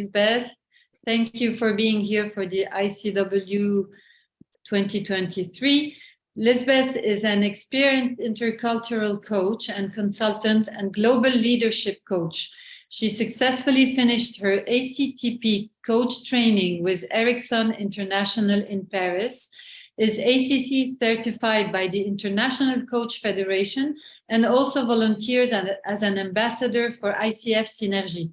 Liesbeth. Thank you for being here for the ICW 2023. Liesbeth is an experienced intercultural coach and consultant and global leadership coach. She successfully finished her ACTP coach training with Ericsson International in Paris, is ACC certified by the International Coach Federation, and also volunteers as an ambassador for ICF Synergie,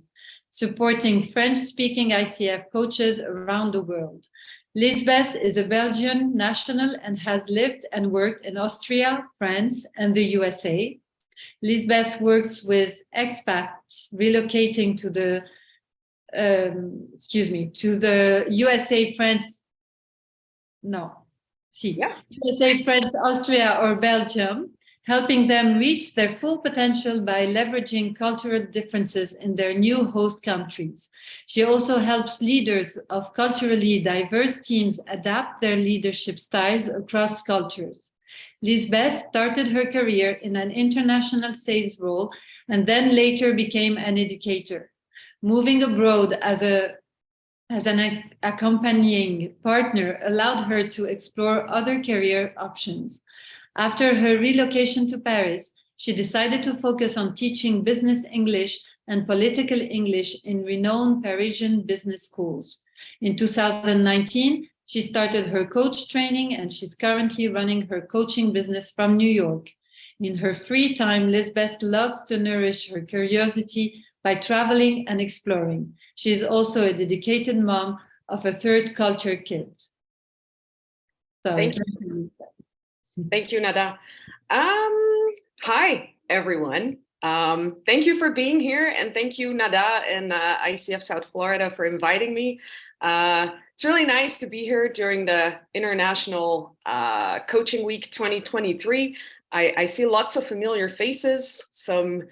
supporting French-speaking ICF coaches around the world. Liesbeth is a Belgian national and has lived and worked in Austria, France, and the USA. Liesbeth works with expats relocating to the USA, France. USA, France, Austria, or Belgium, helping them reach their full potential by leveraging cultural differences in their new host countries. She also helps leaders of culturally diverse teams adapt their leadership styles across cultures. Liesbeth started her career in an international sales role and then later became an educator. Moving abroad as an accompanying partner allowed her to explore other career options. After her relocation to Paris, she decided to focus on teaching business English and political English in renowned Parisian business schools. In 2019, she started her coach training and she's currently running her coaching business from New York. In her free time, Liesbeth loves to nourish her curiosity by traveling and exploring. She is also a dedicated mom of a third culture kid. So, thank you. Thank you, Nada. Hi, everyone. Thank you for being here, and thank you, Nada and ICF South Florida for inviting me. It's really nice to be here during the International Coaching Week 2023. I see lots of familiar faces, some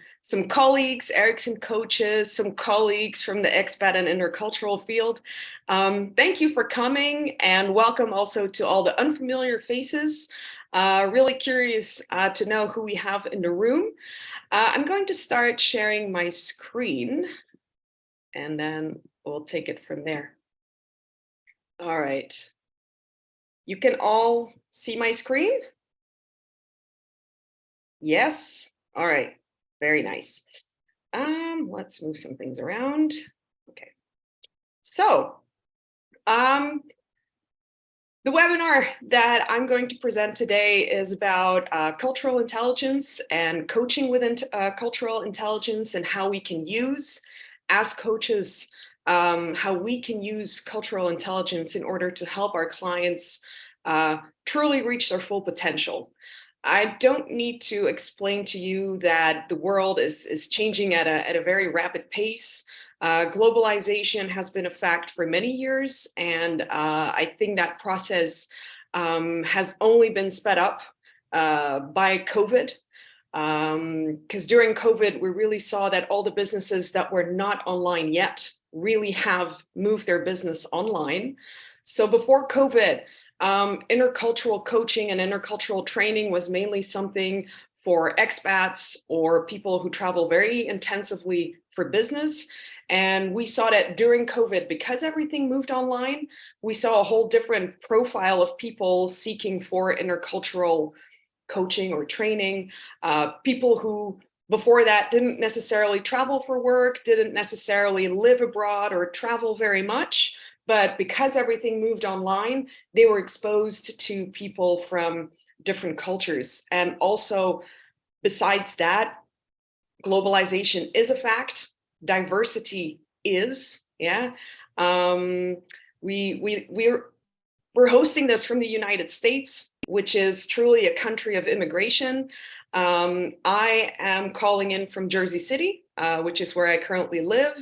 colleagues, Ericsson coaches, some colleagues from the expat and intercultural field. Thank you for coming, and welcome also to all the unfamiliar faces. Really curious to know who we have in the room. I'm going to start sharing my screen, and then we'll take it from there. All right. You can all see my screen? Yes? All right. Very nice. Let's move some things around. Okay. So, the webinar that I'm going to present today is about cultural intelligence and coaching within cultural intelligence, and how we can use, as coaches, how we can use cultural intelligence in order to help our clients truly reach their full potential. I don't need to explain to you that the world is changing at a very rapid pace. Globalization has been a fact for many years, and I think that process has only been sped up by COVID. Because during COVID, we really saw that all the businesses that were not online yet really have moved their business online. So before COVID, intercultural coaching and intercultural training was mainly something for expats or people who travel very intensively for business. And we saw that during COVID, because everything moved online, we saw a whole different profile of people seeking for intercultural coaching or training. People who before that didn't necessarily travel for work, didn't necessarily live abroad or travel very much. But because everything moved online, they were exposed to people from different cultures. And also, besides that, globalization is a fact. Diversity is, yeah. We're hosting this from the United States, which is truly a country of immigration. I am calling in from Jersey City, which is where I currently live.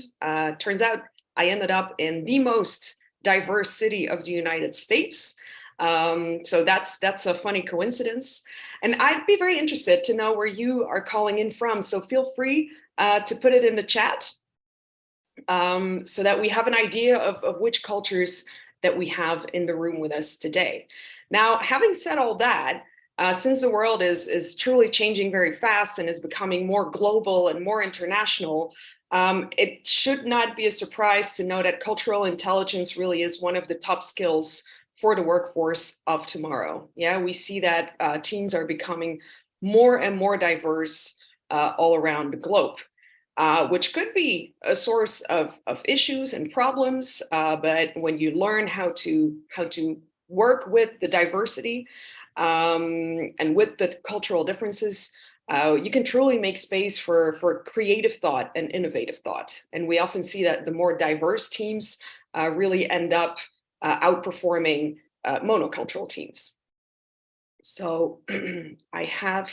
Turns out I ended up in the most diverse city of the United States. So that's a funny coincidence. And I'd be very interested to know where you are calling in from. So feel free to put it in the chat so that we have an idea of which cultures that we have in the room with us today. Now, having said all that, Since the world is truly changing very fast and is becoming more global and more international, it should not be a surprise to know that cultural intelligence really is one of the top skills for the workforce of tomorrow. Yeah, we see that teams are becoming more and more diverse all around the globe, which could be a source of issues and problems. But when you learn how to work with the diversity and with the cultural differences, you can truly make space for creative thought and innovative thought. And we often see that the more diverse teams really end up outperforming monocultural teams. So I have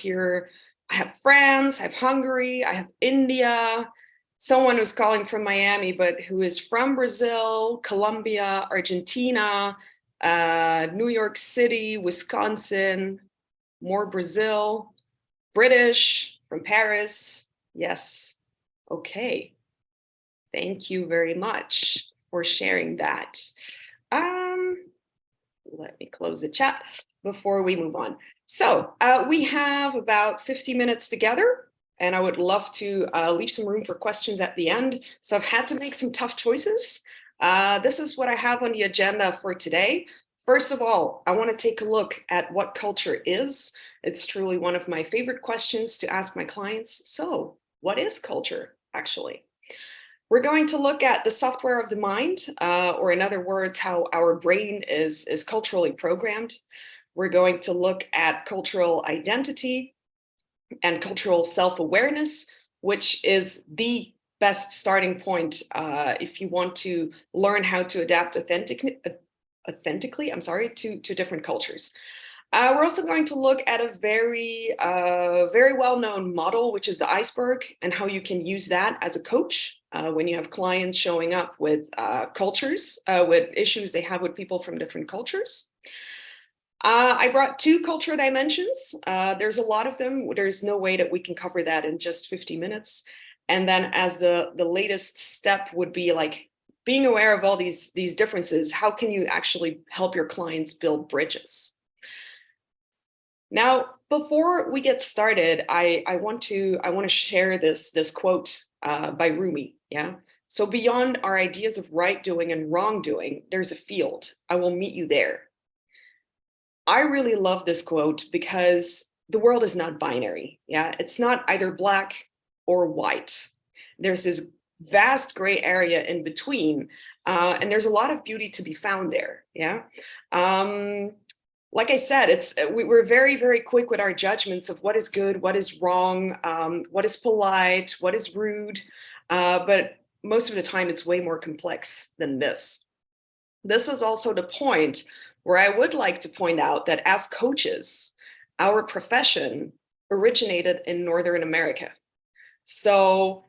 France, I have Hungary, I have India, someone who's calling from Miami, but who is from Brazil, Colombia, Argentina, New York City, Wisconsin, more Brazil, British, from Paris. Yes. Okay. Thank you very much for sharing that. Let me close the chat before we move on. So we have about 50 minutes together, and I would love to leave some room for questions at the end. So I've had to make some tough choices. This is what I have on the agenda for today. First of all, I want to take a look at what culture is. It's truly one of my favorite questions to ask my clients. So what is culture, actually? We're going to look at the software of the mind, or in other words, how our brain is culturally programmed. We're going to look at cultural identity and cultural self-awareness, which is the best starting point if you want to learn how to adapt authentically, to different cultures. We're also going to look at a very well-known model, which is the iceberg, and how you can use that as a coach when you have clients showing up with cultures, with issues they have with people from different cultures. I brought 2 cultural dimensions. There's a lot of them. There's no way that we can cover that in just 50 minutes. And then as the latest step would be like being aware of all these differences, how can you actually help your clients build bridges? Now, before we get started, I want to share this quote by Rumi. Yeah. So beyond our ideas of right doing and wrong doing, there's a field. I will meet you there. I really love this quote because the world is not binary. Yeah. It's not either black or white. There's this vast gray area in between, and there's a lot of beauty to be found there. Yeah. Like I said, we're very, very quick with our judgments of what is good, what is wrong, what is polite, what is rude. But most of the time, it's way more complex than this. This is also the point where I would like to point out that as coaches, our profession originated in Northern America. So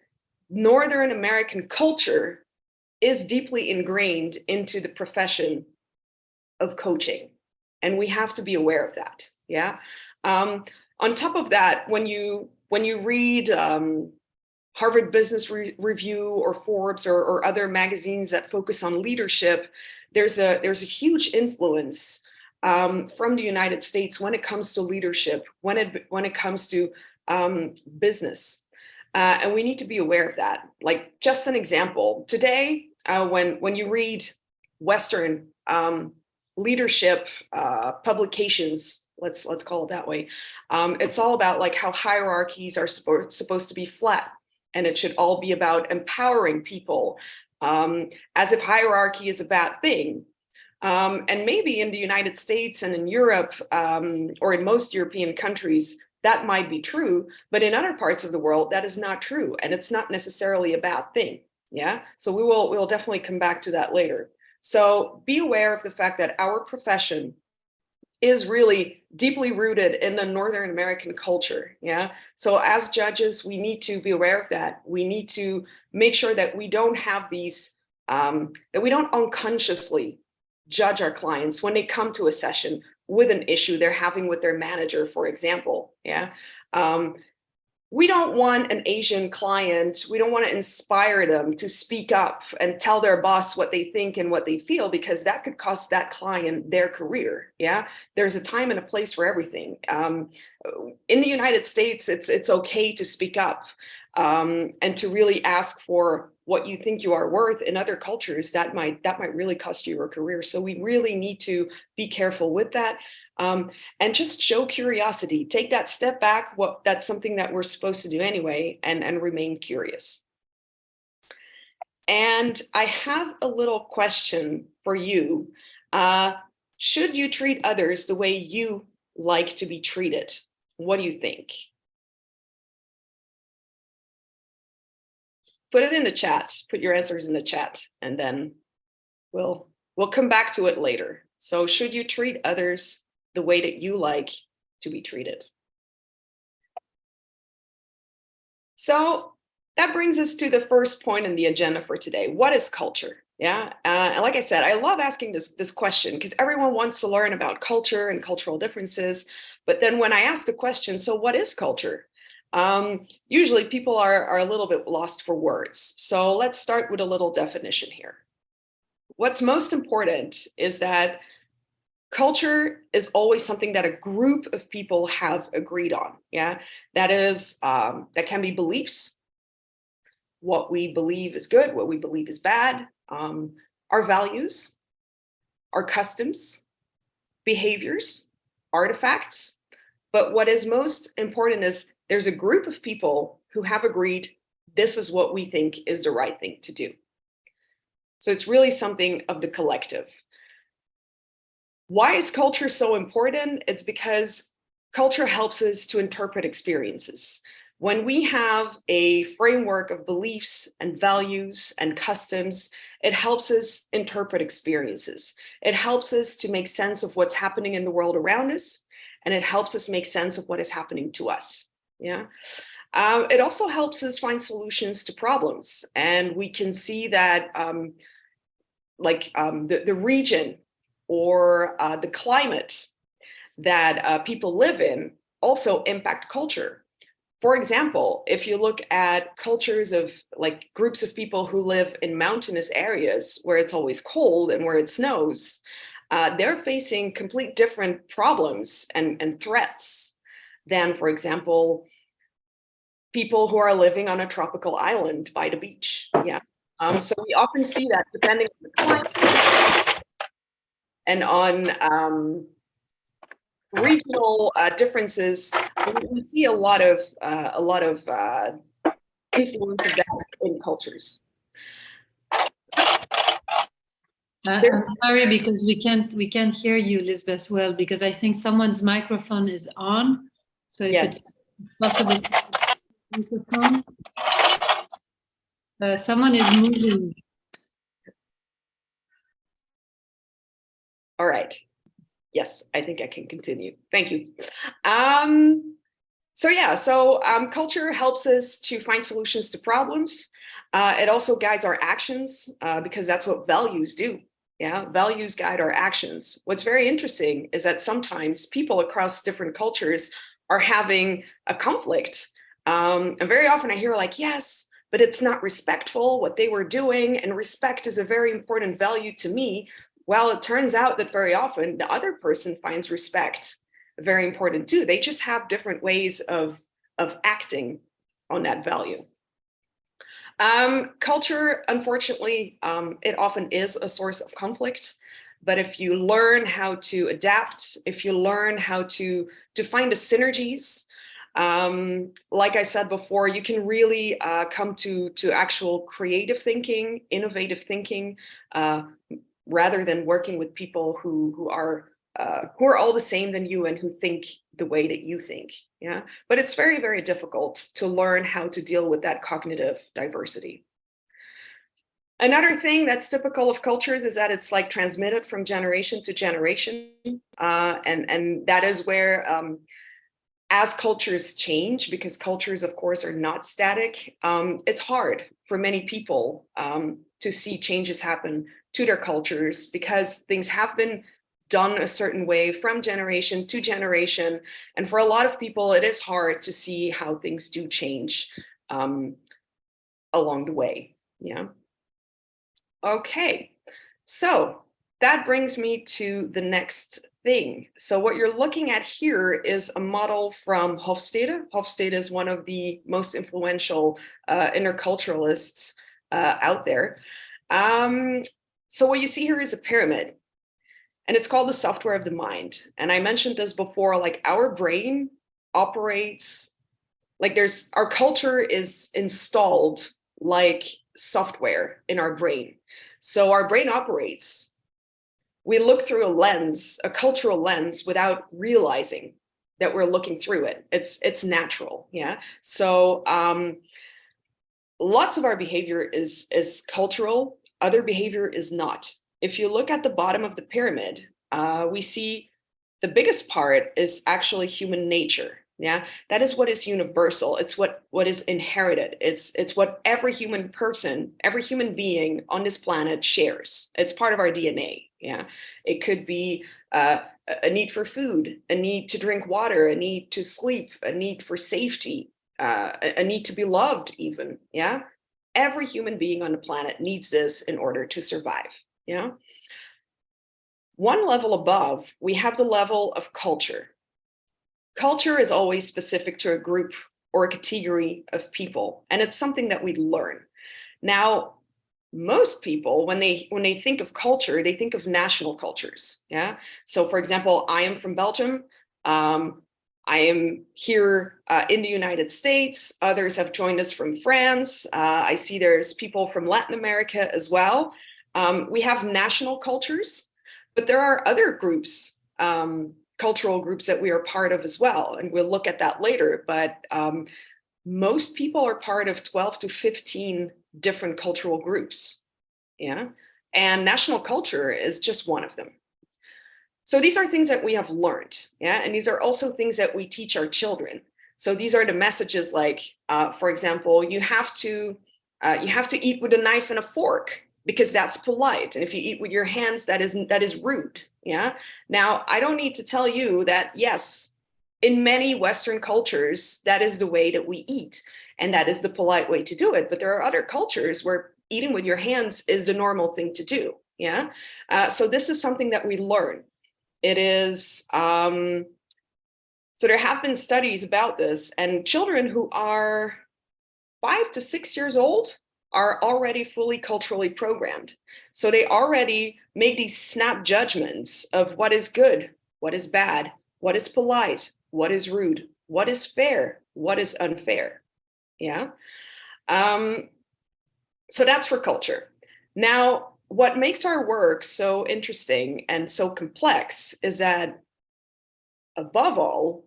Northern American culture is deeply ingrained into the profession of coaching. And we have to be aware of that. Yeah. On top of that, when you read Harvard Business Review or Forbes or other magazines that focus on leadership, there's a huge influence from the United States when it comes to leadership, when it comes to business, and we need to be aware of that. Like just an example today, when you read Western leadership publications, let's call it that way, it's all about like how hierarchies are supposed to be flat, and it should all be about empowering people, as if hierarchy is a bad thing. And maybe in the United States and in Europe, or in most European countries, that might be true, but in other parts of the world, that is not true, and it's not necessarily a bad thing. Yeah, so we will definitely come back to that later. So be aware of the fact that our profession is really deeply rooted in the Northern American culture. Yeah. So as judges, we need to be aware of that. We need to make sure that we don't have these, that we don't unconsciously judge our clients when they come to a session with an issue they're having with their manager, for example. Yeah. we don't want an Asian client, we don't want to inspire them to speak up and tell their boss what they think and what they feel, because that could cost that client their career. Yeah, there's a time and a place for everything. In the United States, it's okay to speak up and to really ask for what you think you are worth. In other cultures, that might really cost you your career. So we really need to be careful with that. And just show curiosity, take that step back. That's something that we're supposed to do anyway, and remain curious. And I have a little question for you. Should you treat others the way you like to be treated? What do you think? Put it in the chat, put your answers in the chat, and then we'll come back to it later. So should you treat others the way that you like to be treated? So that brings us to the first point in the agenda for today. What is culture? Yeah, and like I said, I love asking this question because everyone wants to learn about culture and cultural differences. But then when I ask the question, so what is culture? Usually people are a little bit lost for words. So let's start with a little definition here. What's most important is that culture is always something that a group of people have agreed on. Yeah, that is, that can be beliefs, what we believe is good, what we believe is bad, our values, our customs, behaviors, artifacts. But what is most important is there's a group of people who have agreed this is what we think is the right thing to do. So it's really something of the collective. Why is culture so important? It's because culture helps us to interpret experiences. When we have a framework of beliefs and values and customs, it helps us interpret experiences. It helps us to make sense of what's happening in the world around us, and it helps us make sense of what is happening to us. Yeah. It also helps us find solutions to problems. And we can see that the region or the climate that people live in also impact culture. For example, if you look at cultures of like groups of people who live in mountainous areas where it's always cold and where it snows, they're facing complete different problems and threats than, for example, people who are living on a tropical island by the beach. Yeah. So we often see that depending on the climate and on regional differences, we see a lot of influence of that in cultures. I'm sorry, because we can't hear you, Liesbeth, well, because I think someone's microphone is on. So if it's possible, microphone. Someone is moving. All right. Yes, I think I can continue. Thank you. Culture helps us to find solutions to problems. It also guides our actions because that's what values do. Yeah, values guide our actions. What's very interesting is that sometimes people across different cultures are having a conflict. And very often I hear like, yes, but it's not respectful what they were doing. And respect is a very important value to me. Well, it turns out that very often the other person finds respect very important too. They just have different ways of acting on that value. Culture, unfortunately, it often is a source of conflict. But if you learn how to adapt, if you learn how to find the synergies, like I said before, you can really come to actual creative thinking, innovative thinking, rather than working with people who are all the same than you and who think the way that you think. Yeah, but it's very, very difficult to learn how to deal with that cognitive diversity. Another thing that's typical of cultures is that it's like transmitted from generation to generation, and that is where as cultures change, because cultures, of course, are not static, it's hard for many people to see changes happen to their cultures because things have been done a certain way from generation to generation. And for a lot of people, it is hard to see how things do change along the way. Yeah. Okay, so that brings me to the next thing. So what you're looking at here is a model from Hofstede. Hofstede is one of the most influential interculturalists out there. So what you see here is a pyramid, and it's called the software of the mind. And I mentioned this before, like our brain operates, like our culture is installed like software in our brain. So our brain operates. We look through a lens, a cultural lens, without realizing that we're looking through it. It's natural, yeah. So lots of our behavior is cultural. Other behavior is not. If you look at the bottom of the pyramid, we see the biggest part is actually human nature. Yeah, that is what is universal. It's what is inherited. It's what every human person, every human being on this planet shares. It's part of our DNA. Yeah, it could be a need for food, a need to drink water, a need to sleep, a need for safety, a need to be loved even. Yeah, every human being on the planet needs this in order to survive. Yeah. One level above, we have the level of culture. Culture is always specific to a group or a category of people, and it's something that we learn. Now, most people, when they think of culture, they think of national cultures. Yeah. So, for example, I am from Belgium. I am here in the United States. Others have joined us from France. I see there's people from Latin America as well. We have national cultures, but there are other groups, cultural groups that we are part of as well. And we'll look at that later. But most people are part of 12 to 15 different cultural groups. Yeah. And national culture is just one of them. So these are things that we have learned. Yeah. And these are also things that we teach our children. So these are the messages like, for example, you have to eat with a knife and a fork, because that's polite. And if you eat with your hands, that is rude. Yeah. Now, I don't need to tell you that, yes, in many Western cultures, that is the way that we eat. And that is the polite way to do it. But there are other cultures where eating with your hands is the normal thing to do. Yeah. So this is something that we learn. It is, so there have been studies about this, and children who are 5 to 6 years old are already fully culturally programmed. So they already make these snap judgments of what is good, what is bad, what is polite, what is rude, what is fair, what is unfair. Yeah. So that's for culture. Now, what makes our work so interesting and so complex is that, above all,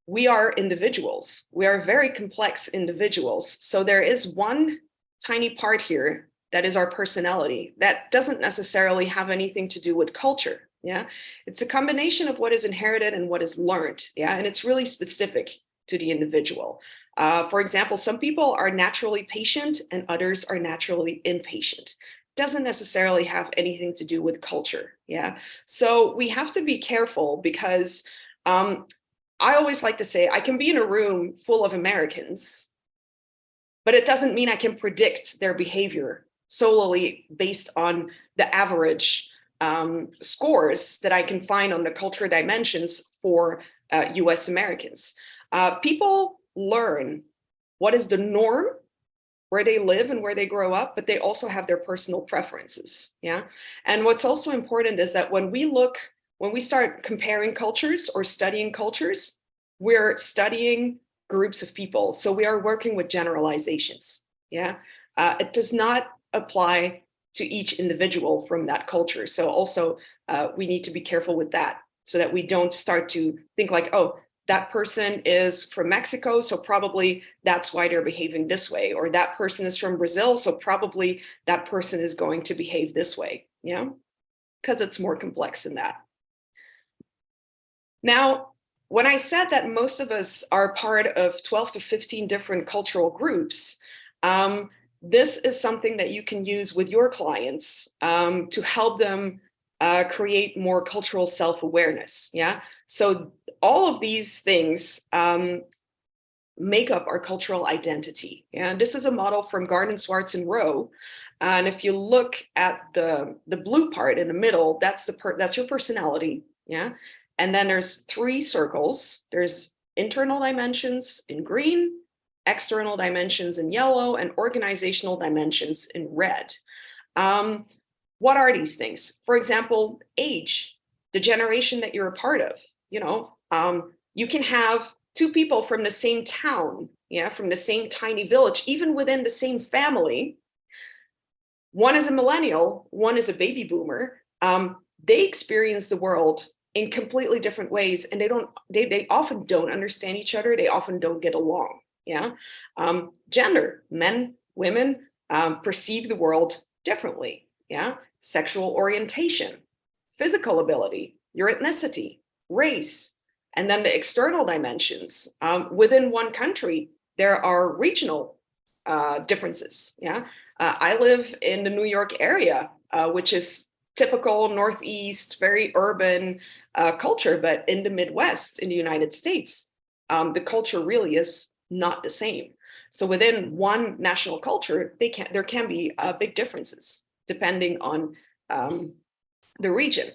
we are individuals. We are very complex individuals. So there is one tiny part here that is our personality that doesn't necessarily have anything to do with culture. Yeah, it's a combination of what is inherited and what is learned. Yeah, and it's really specific to the individual. For example, some people are naturally patient and others are naturally impatient. Doesn't necessarily have anything to do with culture. Yeah, so we have to be careful because I always like to say I can be in a room full of Americans, but it doesn't mean I can predict their behavior solely based on the average scores that I can find on the cultural dimensions for US Americans. People learn what is the norm where they live and where they grow up, but they also have their personal preferences. Yeah. And what's also important is that when we start comparing cultures or studying cultures, we're studying groups of people. So we are working with generalizations. Yeah. It does not apply to each individual from that culture. So also we need to be careful with that so that we don't start to think like, oh, that person is from Mexico, so probably that's why they're behaving this way. Or that person is from Brazil, so probably that person is going to behave this way. Yeah, because it's more complex than that. Now, when I said that most of us are part of 12 to 15 different cultural groups, this is something that you can use with your clients to help them create more cultural self-awareness. Yeah. So all of these things make up our cultural identity. And this is a model from Garden, Swartz, and Rowe. And if you look at the blue part in the middle, that's your personality. Yeah. And then there's 3 circles. There's internal dimensions in green, external dimensions in yellow, and organizational dimensions in red. What are these things? For example, age, the generation that you're a part of. You can have 2 people from the same town, from the same tiny village, even within the same family. One is a millennial, one is a baby boomer. They experience the world in completely different ways, and they often don't understand each other. They often don't get along. Yeah. Gender, men, women perceive the world differently. Yeah. Sexual orientation, physical ability, your ethnicity, race, and then the external dimensions. Within one country, there are regional differences. Yeah. I live in the New York area, which is typical Northeast, very urban culture, but in the Midwest, in the United States, the culture really is not the same. So within one national culture, there can be big differences depending on the region.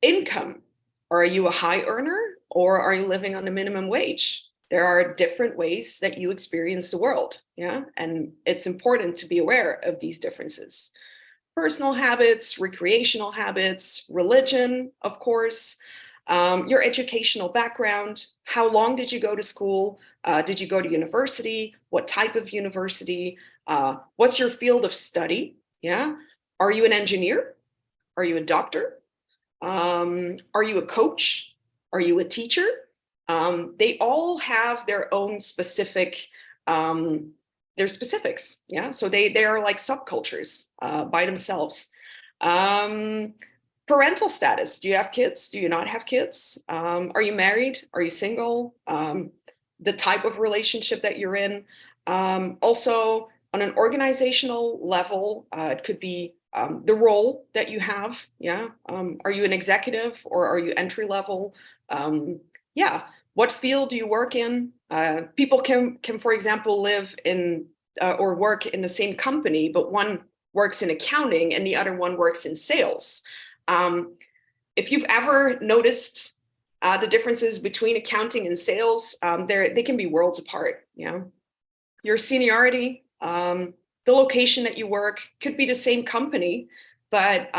Income, are you a high earner or are you living on the minimum wage? There are different ways that you experience the world, yeah? And it's important to be aware of these differences. Personal habits, recreational habits, religion, of course, your educational background, how long did you go to school? Did you go to university? What type of university? What's your field of study? Yeah. Are you an engineer? Are you a doctor? Are you a coach? Are you a teacher? They all have their own specific, their specifics. Yeah. So they are like subcultures by themselves. Parental status. Do you have kids? Do you not have kids? Are you married? Are you single? The type of relationship that you're in. Also, on an organizational level, it could be the role that you have. Yeah. Are you an executive or are you entry level? Yeah. What field do you work in? People can, for example, live in or work in the same company, but one works in accounting and the other one works in sales. If you've ever noticed the differences between accounting and sales, they can be worlds apart. Yeah. Your seniority, the location that you work could be the same company, but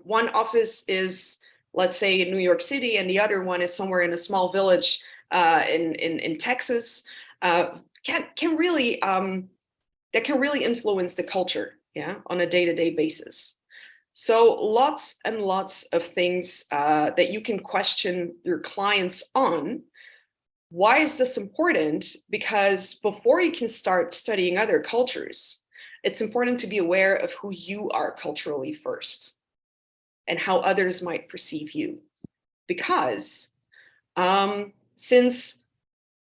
one office is, let's say, in New York City, and the other one is somewhere in a small village in Texas. Can really influence the culture, yeah, on a day-to-day basis. So lots and lots of things that you can question your clients on. Why is this important? Because before you can start studying other cultures, it's important to be aware of who you are culturally first and how others might perceive you. Because since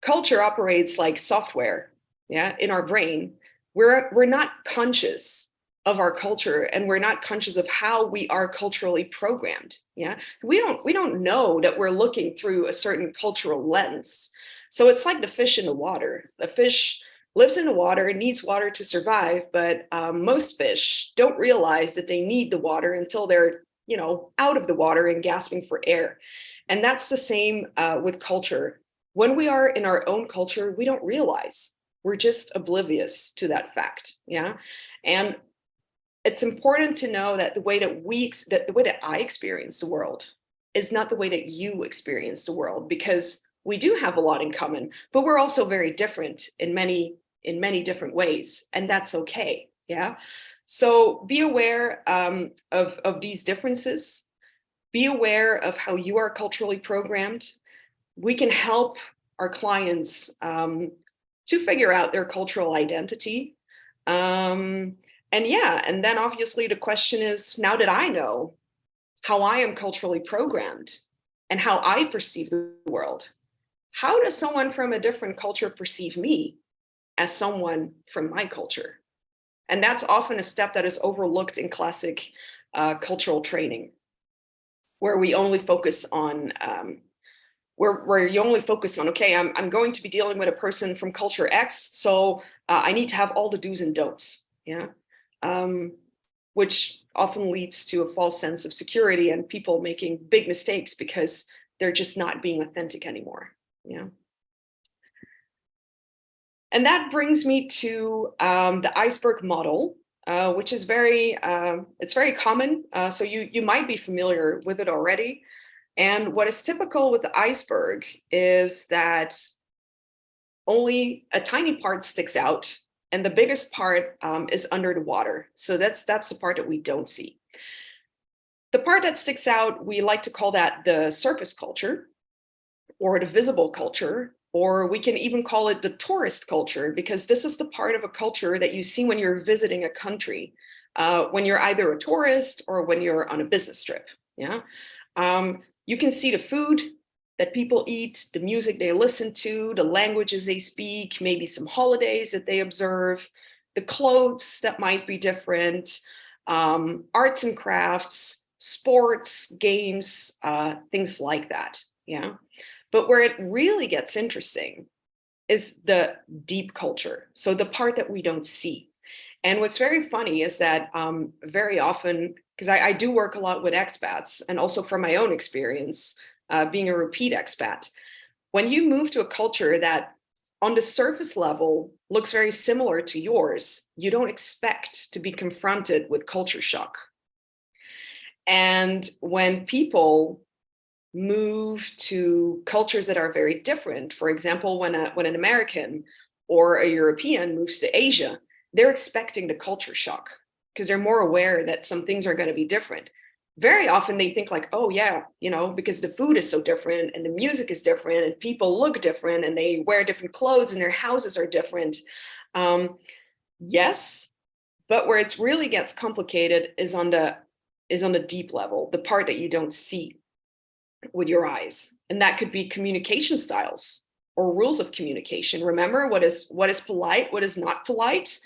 culture operates like software, yeah, in our brain, we're not conscious of our culture, and we're not conscious of how we are culturally programmed. Yeah, we don't know that we're looking through a certain cultural lens. So it's like the fish in the water. The fish lives in the water and needs water to survive, but most fish don't realize that they need the water until they're out of the water and gasping for air. And that's the same with culture. When we are in our own culture, we don't realize. We're just oblivious to that fact. Yeah, and it's important to know that the way that I experience the world is not the way that you experience the world, because we do have a lot in common, but we're also very different in many different ways, and that's okay. Yeah. So be aware of these differences. Be aware of how you are culturally programmed. We can help our clients to figure out their cultural identity. And yeah, and then obviously the question is, now that I know how I am culturally programmed and how I perceive the world, how does someone from a different culture perceive me as someone from my culture? And that's often a step that is overlooked in classic cultural training. where we only focus on where you only focus on, okay, I'm going to be dealing with a person from culture X, so I need to have all the do's and don'ts, yeah, which often leads to a false sense of security and people making big mistakes because they're just not being authentic anymore, yeah. And that brings me to the iceberg model, which is it's very common. So you might be familiar with it already. And what is typical with the iceberg is that only a tiny part sticks out, and the biggest part is under the water. So that's the part that we don't see. The part that sticks out, we like to call that the surface culture, or the visible culture, or we can even call it the tourist culture, because this is the part of a culture that you see when you're visiting a country, when you're either a tourist or when you're on a business trip. Yeah. You can see the food that people eat, the music they listen to, the languages they speak, maybe some holidays that they observe, the clothes that might be different, arts and crafts, sports, games, things like that. Yeah. But where it really gets interesting is the deep culture. So the part that we don't see. And what's very funny is that very often, because I do work a lot with expats, and also from my own experience, being a repeat expat, when you move to a culture that on the surface level looks very similar to yours, you don't expect to be confronted with culture shock. And when people move to cultures that are very different, for example, when an American or a European moves to Asia, they're expecting the culture shock because they're more aware that some things are going to be different. Very often they think like, oh yeah, because the food is so different and the music is different and people look different and they wear different clothes and their houses are different. Yes, but where it really gets complicated is on the deep level, the part that you don't see with your eyes. And that could be communication styles or rules of communication. Remember what is polite, what is not polite.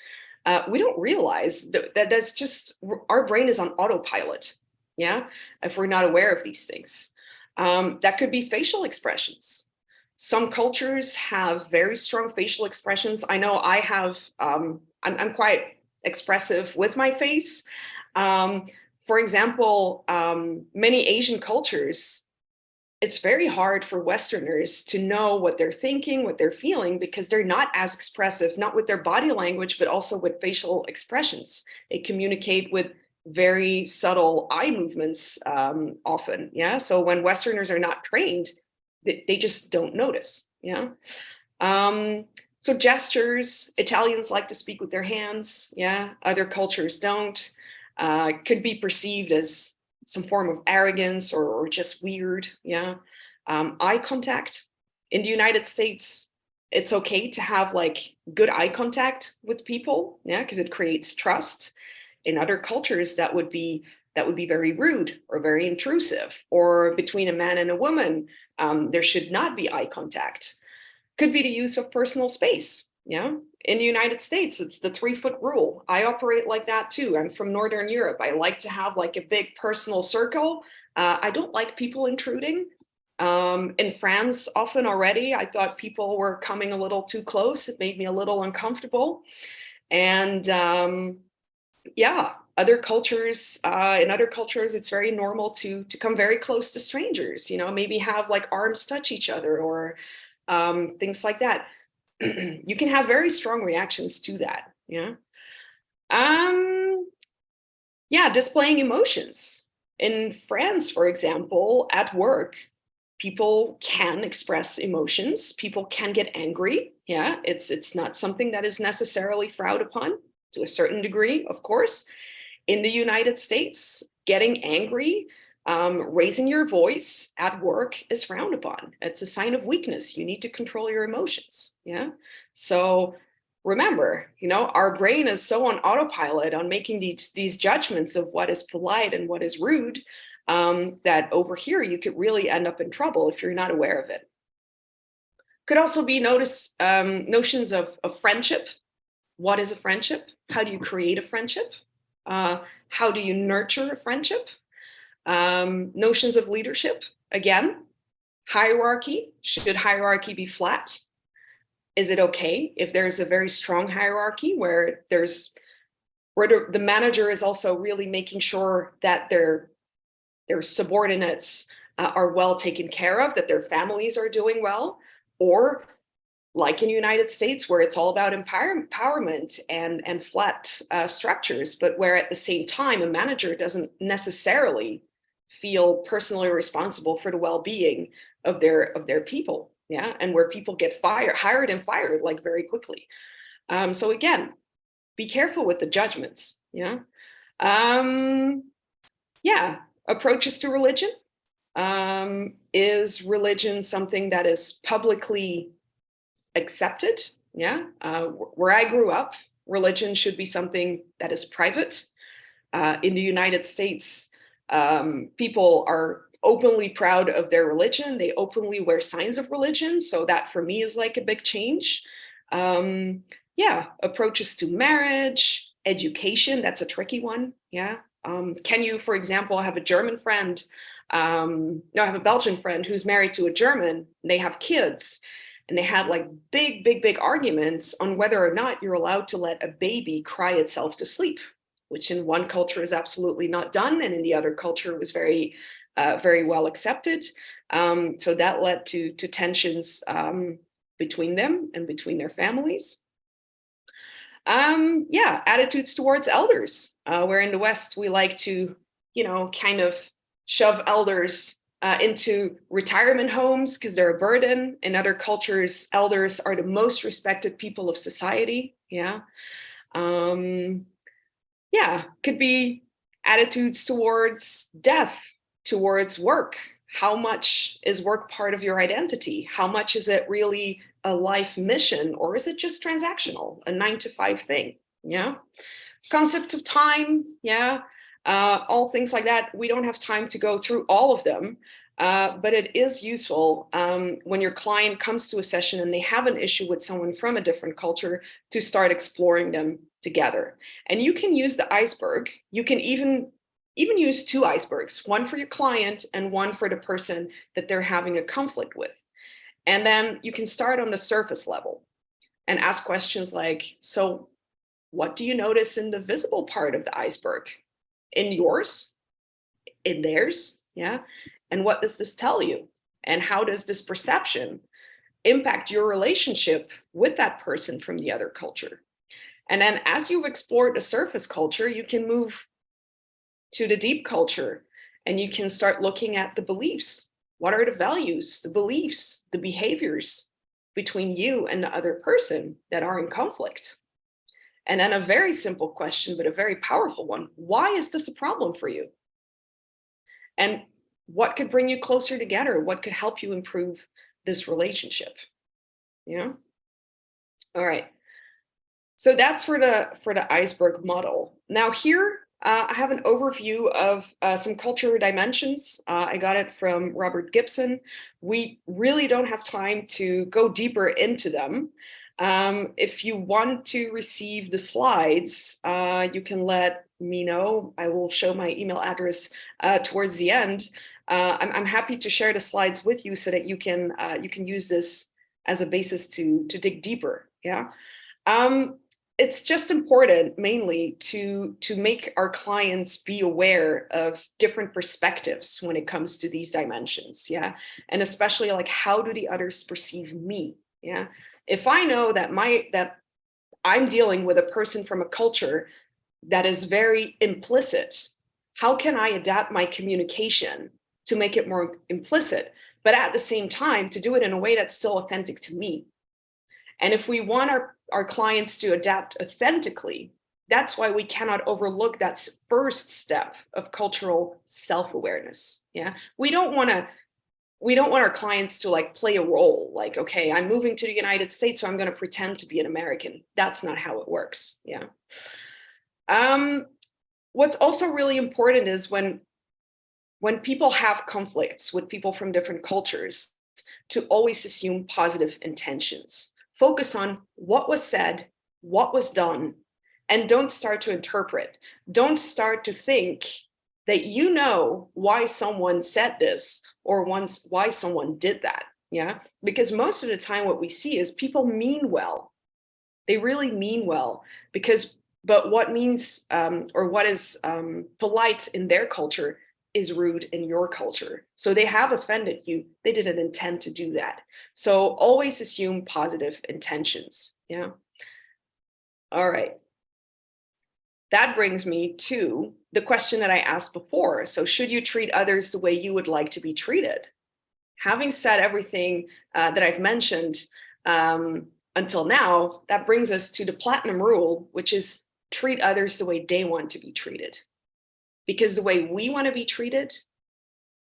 We don't realize that's just, our brain is on autopilot. Yeah. If we're not aware of these things. That could be facial expressions. Some cultures have very strong facial expressions. I know I have, I'm quite expressive with my face. For example, many Asian cultures, it's very hard for Westerners to know what they're thinking, what they're feeling, because they're not as expressive, not with their body language, but also with facial expressions. They communicate with very subtle eye movements often. Yeah. So when Westerners are not trained, they just don't notice. Yeah. So gestures, Italians like to speak with their hands. Yeah. Other cultures don't. Could be perceived as some form of arrogance or just weird. Yeah. Eye contact. In the United States, it's okay to have like good eye contact with people. Yeah. Because it creates trust. In other cultures, that would be very rude or very intrusive. Or between a man and a woman, there should not be eye contact. Could be the use of personal space. Yeah. In the United States, it's the 3-foot rule. I operate like that too. I'm from Northern Europe. I like to have like a big personal circle. I don't like people intruding. In France, often already, I thought people were coming a little too close. It made me a little uncomfortable. And yeah, other cultures, in other cultures, it's very normal to come very close to strangers, maybe have like arms touch each other or things like that. You can have very strong reactions to that. Yeah. Yeah, displaying emotions. In France, for example, at work, people can express emotions. People can get angry. Yeah, it's not something that is necessarily frowned upon to a certain degree, of course. In the United States, getting angry, raising your voice at work is frowned upon. It's a sign of weakness. You need to control your emotions. Yeah. So remember, our brain is so on autopilot on making these judgments of what is polite and what is rude, that over here you could really end up in trouble if you're not aware of it. Could also be notions of friendship. What is a friendship? How do you create a friendship? How do you nurture a friendship? Notions of leadership, again, hierarchy. Should hierarchy be flat? Is it okay if there's a very strong hierarchy where the manager is also really making sure that their subordinates are well taken care of, that their families are doing well? Or like in the United States, where it's all about empowerment and flat structures, but where at the same time, a manager doesn't necessarily feel personally responsible for the well-being of their people, yeah, and where people get hired and fired like very quickly. So again, be careful with the judgments, yeah. Yeah, approaches to religion. Is religion something that is publicly accepted? Yeah, where I grew up, religion should be something that is private. In the United States, people are openly proud of their religion. They openly wear signs of religion. So that for me is like a big change. Yeah, approaches to marriage, education, that's a tricky one. Yeah. Can you, for example, have a German friend? No, I have a Belgian friend who's married to a German, and they have kids. And they had like big arguments on whether or not you're allowed to let a baby cry itself to sleep, which in one culture is absolutely not done, and in the other culture was very well accepted. So that led to tensions between them and between their families. Yeah, attitudes towards elders, where in the West we like to, kind of shove elders into retirement homes because they're a burden. In other cultures, elders are the most respected people of society. Yeah. Yeah, could be attitudes towards death, towards work. How much is work part of your identity? How much is it really a life mission, or is it just transactional, a 9-to-5 thing? Yeah. Concepts of time. Yeah. All things like that. We don't have time to go through all of them, but it is useful when your client comes to a session and they have an issue with someone from a different culture to start exploring them together. And you can use the iceberg. You can even use two icebergs, one for your client and one for the person that they're having a conflict with. And then you can start on the surface level and ask questions like, so what do you notice in the visible part of the iceberg? In yours? In theirs? Yeah. And what does this tell you? And how does this perception impact your relationship with that person from the other culture? And then as you've explored the surface culture, you can move to the deep culture and you can start looking at the beliefs. What are the values, the beliefs, the behaviors between you and the other person that are in conflict? And then a very simple question, but a very powerful one. Why is this a problem for you? And what could bring you closer together? What could help you improve this relationship? Yeah. All right. So that's for the iceberg model. Now here, I have an overview of some cultural dimensions. I got it from Robert Gibson. We really don't have time to go deeper into them. If you want to receive the slides, you can let me know. I will show my email address towards the end. I'm happy to share the slides with you so that you can use this as a basis to dig deeper. Yeah. It's just important mainly to make our clients be aware of different perspectives when it comes to these dimensions. Yeah. And especially like, how do the others perceive me? Yeah. If I know that I'm dealing with a person from a culture that is very implicit, how can I adapt my communication to make it more implicit, but at the same time to do it in a way that's still authentic to me? And if we want our clients to adapt authentically, that's why we cannot overlook that first step of cultural self-awareness. Yeah, we don't want our clients to like play a role, like, okay, I'm moving to the United States, so I'm going to pretend to be an American. That's not how it works. Yeah. What's also really important is when people have conflicts with people from different cultures, to always assume positive intentions. Focus on what was said, what was done, and don't start to interpret. Don't start to think that you know why someone said this or why someone did that. Yeah, because most of the time what we see is people mean well. They really mean well, but what means or what is polite in their culture is rude in your culture. So they have offended you. They didn't intend to do that. So always assume positive intentions. Yeah. All right. That brings me to the question that I asked before. So should you treat others the way you would like to be treated? Having said everything that I've mentioned until now, that brings us to the platinum rule, which is treat others the way they want to be treated. Because the way we want to be treated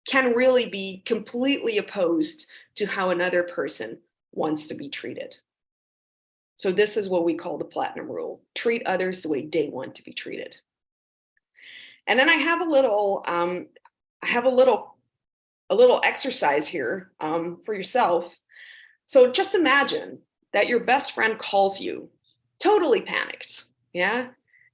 can really be completely opposed to how another person wants to be treated. So this is what we call the platinum rule. Treat others the way they want to be treated. And then I have a little exercise here for yourself. So just imagine that your best friend calls you totally panicked, yeah?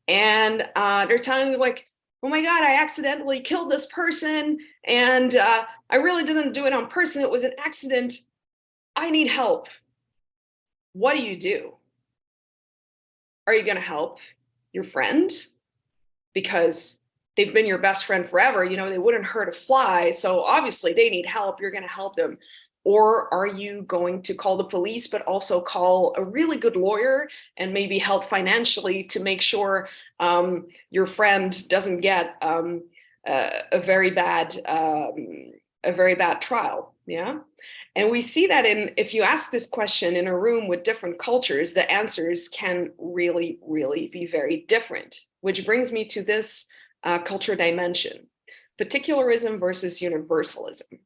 And they're telling you like, oh my God, I accidentally killed this person and I really didn't do it on purpose. It was an accident. I need help. What do? Are you gonna help your friend? Because they've been your best friend forever, you know, they wouldn't hurt a fly. So obviously they need help, you're gonna help them. Or are you going to call the police, but also call a really good lawyer and maybe help financially to make sure your friend doesn't get a very bad trial? Yeah. And we see that if you ask this question in a room with different cultures, the answers can really, really be very different, which brings me to this culture dimension, particularism versus universalism.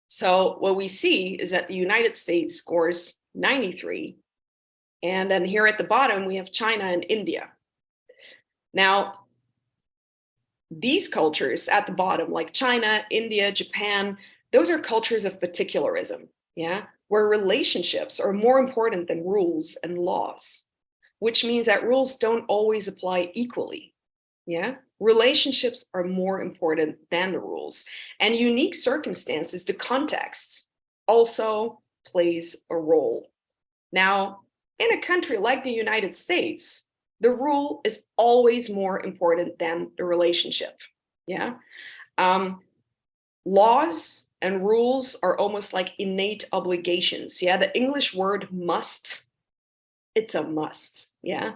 So what we see is that the United States scores 93. And then here at the bottom, we have China and India. Now, these cultures at the bottom, like China, India, Japan, those are cultures of particularism, yeah, where relationships are more important than rules and laws, which means that rules don't always apply equally, yeah? Relationships are more important than the rules, and unique circumstances, the context, also plays a role. Now, in a country like the United States, the rule is always more important than the relationship, yeah? Laws and rules are almost like innate obligations, yeah? The English word must, it's a must, yeah?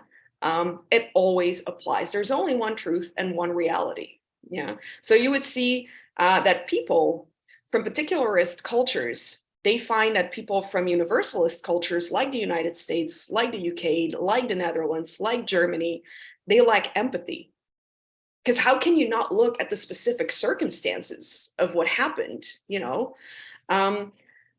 It always applies. There's only one truth and one reality. Yeah. So you would see that people from particularist cultures, they find that people from universalist cultures like the United States, like the UK, like the Netherlands, like Germany, they lack empathy. Because how can you not look at the specific circumstances of what happened, you know?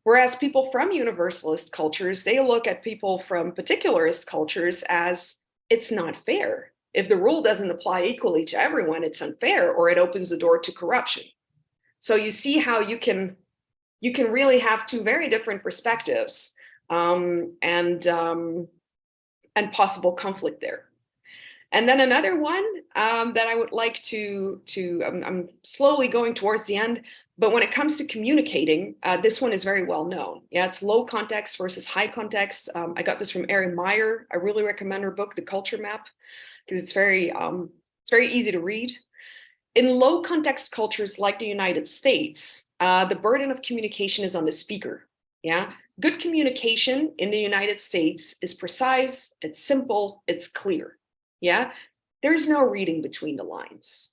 Whereas people from universalist cultures, they look at people from particularist cultures as it's not fair. If the rule doesn't apply equally to everyone, it's unfair, or it opens the door to corruption. So you see how you can really have two very different perspectives and possible conflict there. And then another one that I would like I'm slowly going towards the end, but when it comes to communicating, this one is very well known. Yeah, it's low context versus high context. I got this from Erin Meyer. I really recommend her book, The Culture Map, because it's very easy to read. In low context cultures like the United States, the burden of communication is on the speaker. Yeah, good communication in the United States is precise, it's simple, it's clear. Yeah, there's no reading between the lines.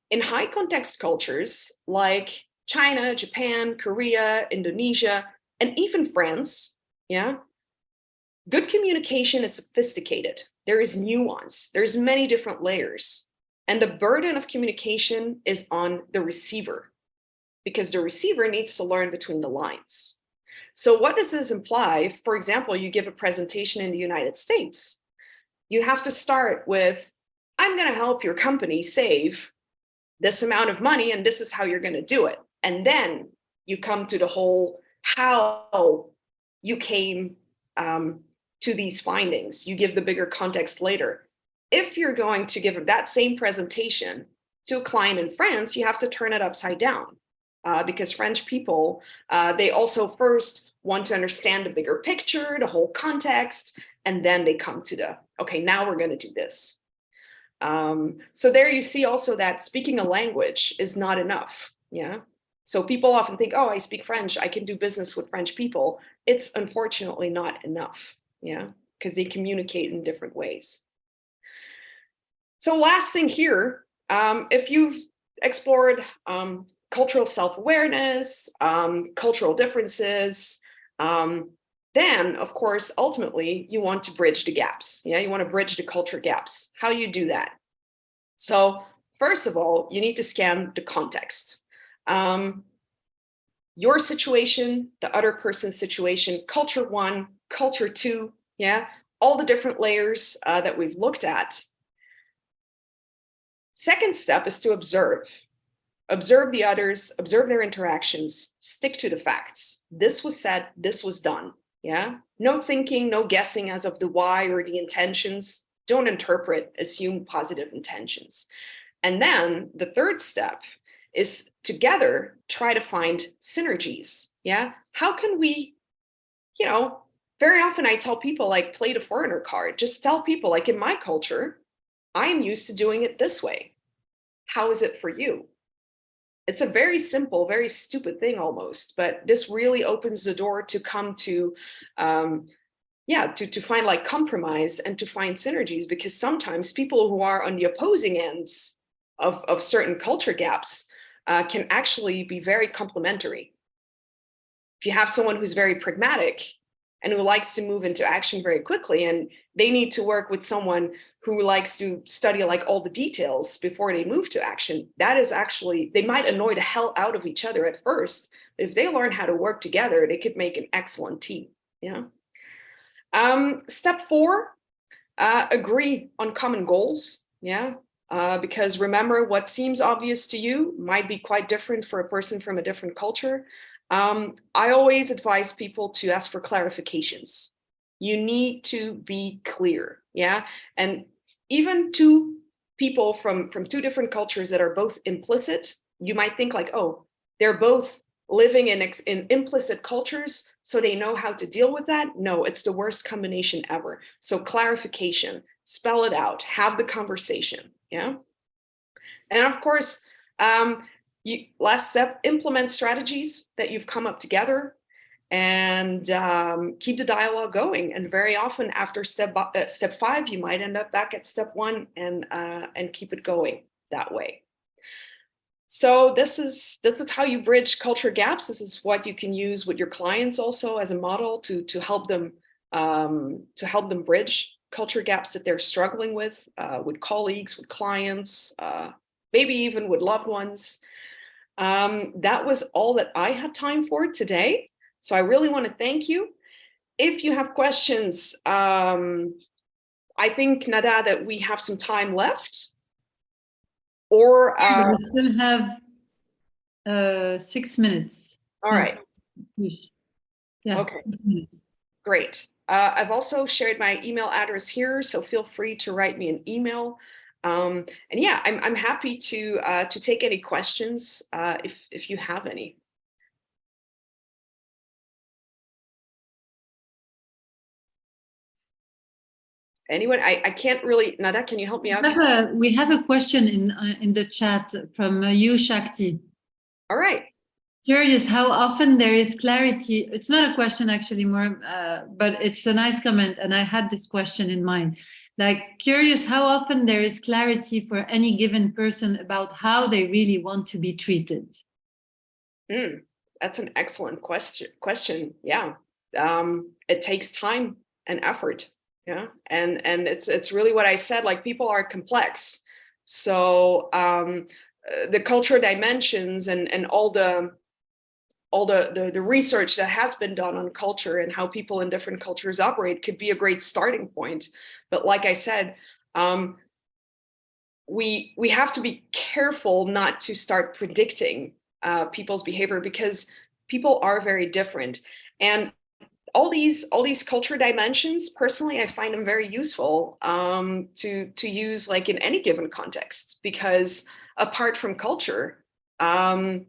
In high context cultures like China, Japan, Korea, Indonesia, and even France, yeah, good communication is sophisticated. There is nuance, there's many different layers. And the burden of communication is on the receiver, because the receiver needs to learn between the lines. So what does this imply? For example, you give a presentation in the United States. You have to start with, I'm going to help your company save this amount of money, and this is how you're going to do it. And then you come to the whole how you came to these findings. You give the bigger context later. If you're going to give that same presentation to a client in France, you have to turn it upside down because French people, they also first want to understand the bigger picture, the whole context, and then they come to the, okay, now we're going to do this. So there you see also that speaking a language is not enough. Yeah. So people often think, oh, I speak French, I can do business with French people. It's unfortunately not enough. Yeah. Because they communicate in different ways. So last thing here, if you've explored cultural self-awareness, cultural differences, then of course, ultimately you want to bridge the gaps. Yeah, you want to bridge the culture gaps. How do you do that? So first of all, you need to scan the context. Your situation, the other person's situation, culture one, culture two, yeah, all the different layers that we've looked at. Second step is to observe. Observe the others, observe their interactions, stick to the facts. This was said, this was done, yeah? No thinking, no guessing as of the why or the intentions. Don't interpret, assume positive intentions. And then the third step is together try to find synergies, yeah? How can we, very often I tell people like play the foreigner card. Just tell people like in my culture, I am used to doing it this way. How is it for you? It's a very simple, very stupid thing almost, but this really opens the door to come to, to find like compromise and to find synergies, because sometimes people who are on the opposing ends of certain culture gaps can actually be very complementary. If you have someone who's very pragmatic and who likes to move into action very quickly, and they need to work with someone who likes to study like all the details before they move to action, that is actually, they might annoy the hell out of each other at first, but if they learn how to work together, they could make an excellent team. Yeah. Step 4, agree on common goals. Yeah. Because remember, what seems obvious to you might be quite different for a person from a different culture. I always advise people to ask for clarifications. You need to be clear, yeah? And even two people from two different cultures that are both implicit, you might think like, oh, they're both living in implicit cultures, so they know how to deal with that. No, it's the worst combination ever. So clarification, spell it out, have the conversation, yeah? And of course, last step, implement strategies that you've come up together and keep the dialogue going. And very often after step 5, you might end up back at step 1 and keep it going that way. So this is how you bridge culture gaps. This is what you can use with your clients also as a model to help them bridge culture gaps that they're struggling with colleagues, with clients, maybe even with loved ones. That was all that I had time for today. So I really want to thank you. If you have questions, I think, Nada, that we have some time left. Or we still have 6 minutes. All right. Yeah, okay. 6 minutes. Great. I've also shared my email address here, so feel free to write me an email. And yeah, I'm happy to take any questions if you have any. Anyone? I can't really. Nada, can you help me out? We have a question in the chat from you, Shakti. All right. Curious how often there is clarity. It's not a question actually, more, but it's a nice comment, and I had this question in mind. Like, curious how often there is clarity for any given person about how they really want to be treated. That's an excellent question. Yeah, it takes time and effort. Yeah, and it's really what I said. Like, people are complex, so the cultural dimensions and all the research that has been done on culture and how people in different cultures operate could be a great starting point. But like I said, we have to be careful not to start predicting people's behavior, because people are very different. And all these culture dimensions, personally, I find them very useful to use like in any given context, because apart from culture,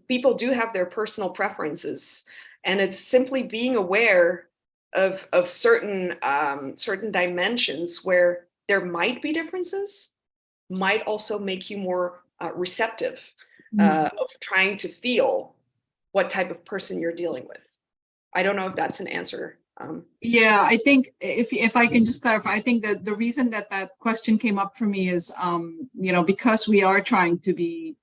people do have their personal preferences, and it's simply being aware of certain dimensions where there might be differences might also make you more receptive of trying to feel what type of person you're dealing with. I don't know if that's an answer. Yeah, I think if I can just clarify, I think that the reason that question came up for me is, because we are trying to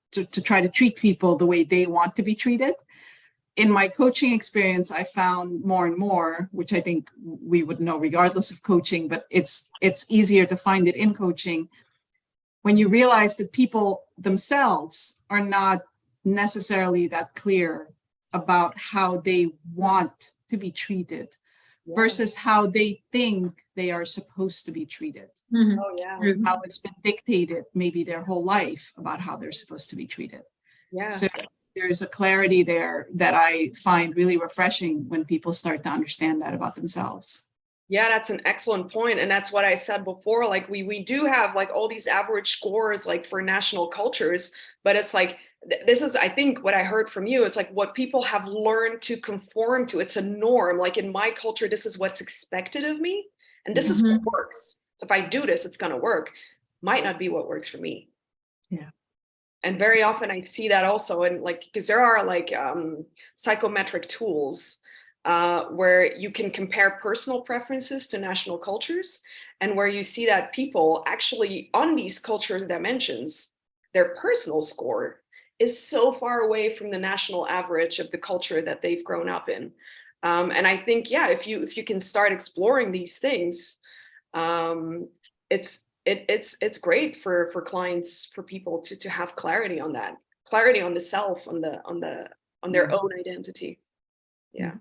try to treat people the way they want to be treated. In my coaching experience, I found more and more, which I think we would know regardless of coaching, but it's easier to find it in coaching, when you realize that people themselves are not necessarily that clear about how they want to be treated versus how they think they are supposed to be treated. Oh, yeah. How it's been dictated maybe their whole life about how they're supposed to be treated. Yeah. So there's a clarity there that I find really refreshing when people start to understand that about themselves. Yeah, that's an excellent point. And that's what I said before. Like we do have like all these average scores like for national cultures, but it's like, this is, I think what I heard from you, it's like what people have learned to conform to. It's a norm. Like in my culture, this is what's expected of me. And this is what works. So if I do this, it's going to work. Might not be what works for me. Yeah. And very often I see that also. And like, because there are like psychometric tools where you can compare personal preferences to national cultures, and where you see that people actually on these cultural dimensions, their personal score is so far away from the national average of the culture that they've grown up in. And I think, yeah, if you can start exploring these things, it's great for clients, for people to have clarity on that, clarity on the self, on their own identity. Yeah.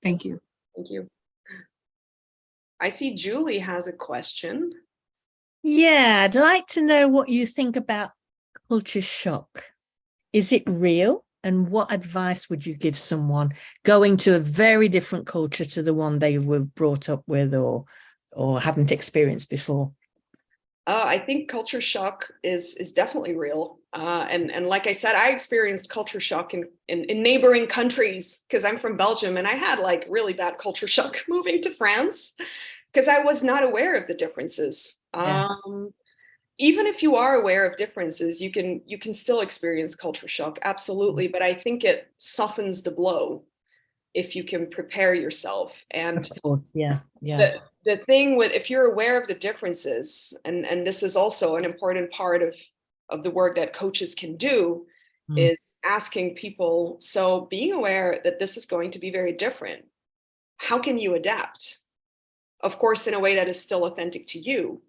Thank you. Thank you. I see Julie has a question. Yeah, I'd like to know what you think about culture shock. Is it real? And what advice would you give someone going to a very different culture to the one they were brought up with or haven't experienced before? I think culture shock is definitely real. And like I said, I experienced culture shock in neighboring countries, because I'm from Belgium, and I had like really bad culture shock moving to France because I was not aware of the differences. Yeah. Even if you are aware of differences, you can still experience culture shock, absolutely. But I think it softens the blow if you can prepare yourself. And of course, yeah. The thing with, if you're aware of the differences, and this is also an important part of the work that coaches can do, is asking people, so being aware that this is going to be very different, how can you adapt? Of course, in a way that is still authentic to you.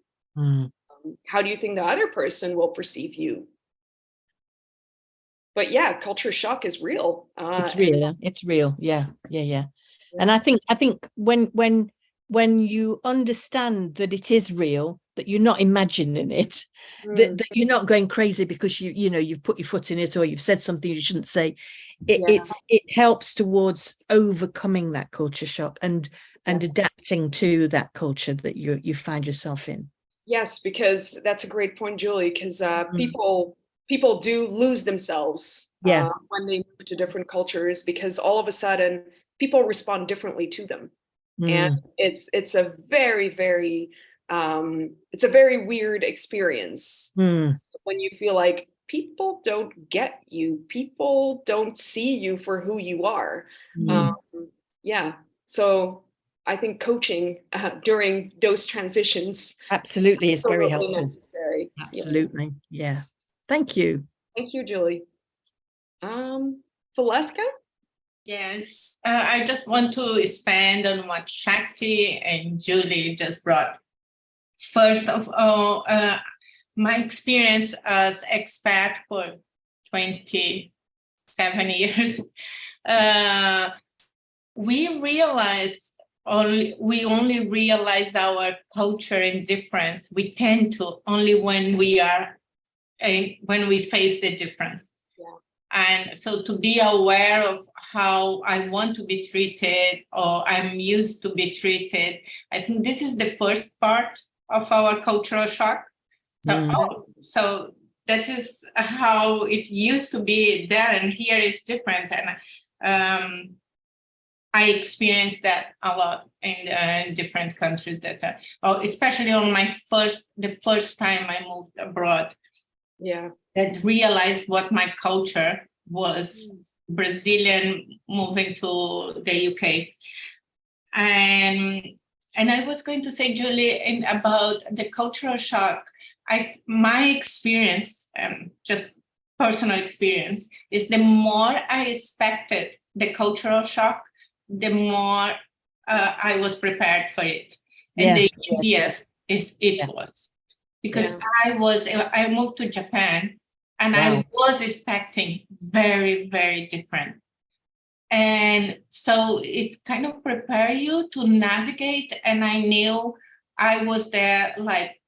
How do you think the other person will perceive you? But yeah, culture shock is real. It's real. It's real. Yeah. And I think when you understand that it is real, that you're not imagining it, that you're not going crazy because you've put your foot in it or you've said something you shouldn't say, it helps towards overcoming that culture shock and adapting to that culture that you find yourself in. Yes, because that's a great point, Julie, because people do lose themselves when they move to different cultures, because all of a sudden people respond differently to them. And it's a very, very weird experience when you feel like people don't get you, people don't see you for who you are. So I think coaching during those transitions absolutely is very helpful. Necessary. Absolutely, yeah. Thank you. Thank you, Julie. Valeska? Yes, I just want to expand on what Shakti and Julie just brought. First of all, my experience as expat for 27 years, we only realize our culture and difference. We tend to only when we face the difference. And so to be aware of how I want to be treated or I'm used to be treated, I think this is the first part of our cultural shock. So that is how it used to be there, and here is different. And I experienced that a lot in different countries that, especially on the first time I moved abroad. Yeah. That realized what my culture was, Brazilian moving to the UK. And I was going to say, Julie, about the cultural shock. My experience, just personal experience, is the more I expected the cultural shock, the more I was prepared for it. And the easiest it was. Because I moved to Japan, and I was expecting very, very different. And so it kind of prepared you to navigate. And I knew I was there, like,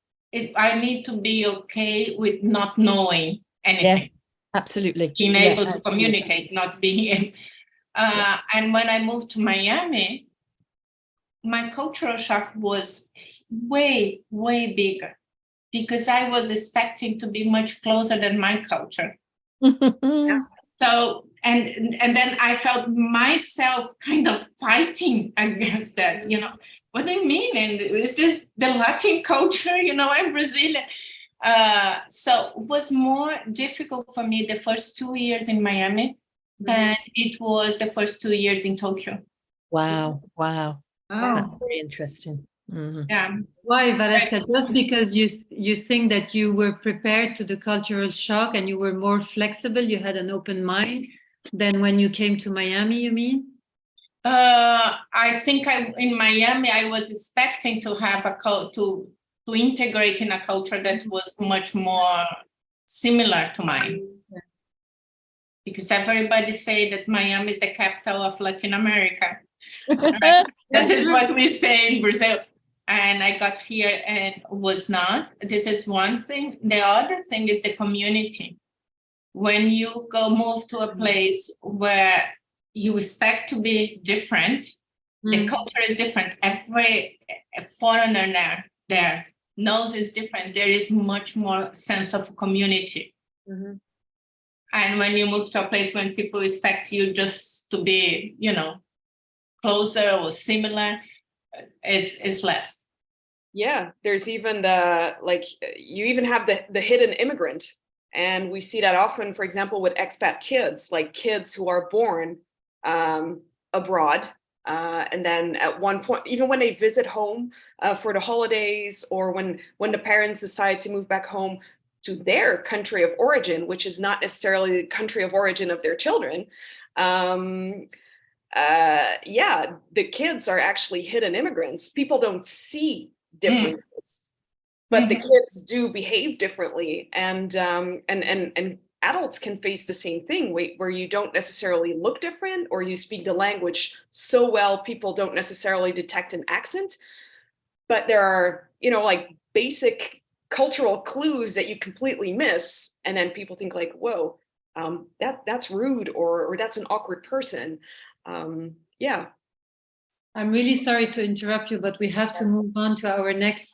I need to be okay with not knowing anything. Absolutely. Being able to communicate, not being. And when I moved to Miami, my cultural shock was way, way bigger, because I was expecting to be much closer than my culture. So, and then I felt myself kind of fighting against that, what do you mean? And is this the Latin culture? I'm Brazilian. So it was more difficult for me the first 2 years in Miami than it was the first 2 years in Tokyo. Wow. That's very interesting. Mm-hmm. Yeah. Why, Valeska? Just because you think that you were prepared to the cultural shock and you were more flexible, you had an open mind than when you came to Miami, you mean? I think in Miami, I was expecting to have to integrate in a culture that was much more similar to mine. Because everybody say that Miami is the capital of Latin America. Right? That is what we say in Brazil. And I got here and was not. This is one thing. The other thing is the community. When you move to a place where you expect to be different, the culture is different. Every foreigner there knows it's different. There is much more sense of community. And when you move to a place when people expect you just to be, closer or similar, it's less. Yeah, there's even you even have the hidden immigrant. And we see that often, for example, with expat kids, like kids who are born abroad. And then at one point, even when they visit home for the holidays, or when the parents decide to move back home to their country of origin, which is not necessarily the country of origin of their children, the kids are actually hidden immigrants. People don't see differences, but the kids do behave differently, and adults can face the same thing where you don't necessarily look different, or you speak the language so well people don't necessarily detect an accent, but there are like basic cultural clues that you completely miss, and then people think like, whoa, that's rude, or that's an awkward person. I'm really sorry to interrupt you, but we have to move on to our next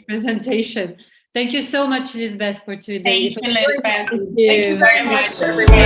presentation. Thank you so much, Liesbeth, for today. Thank you, Liesbeth. Thank you very much, everybody.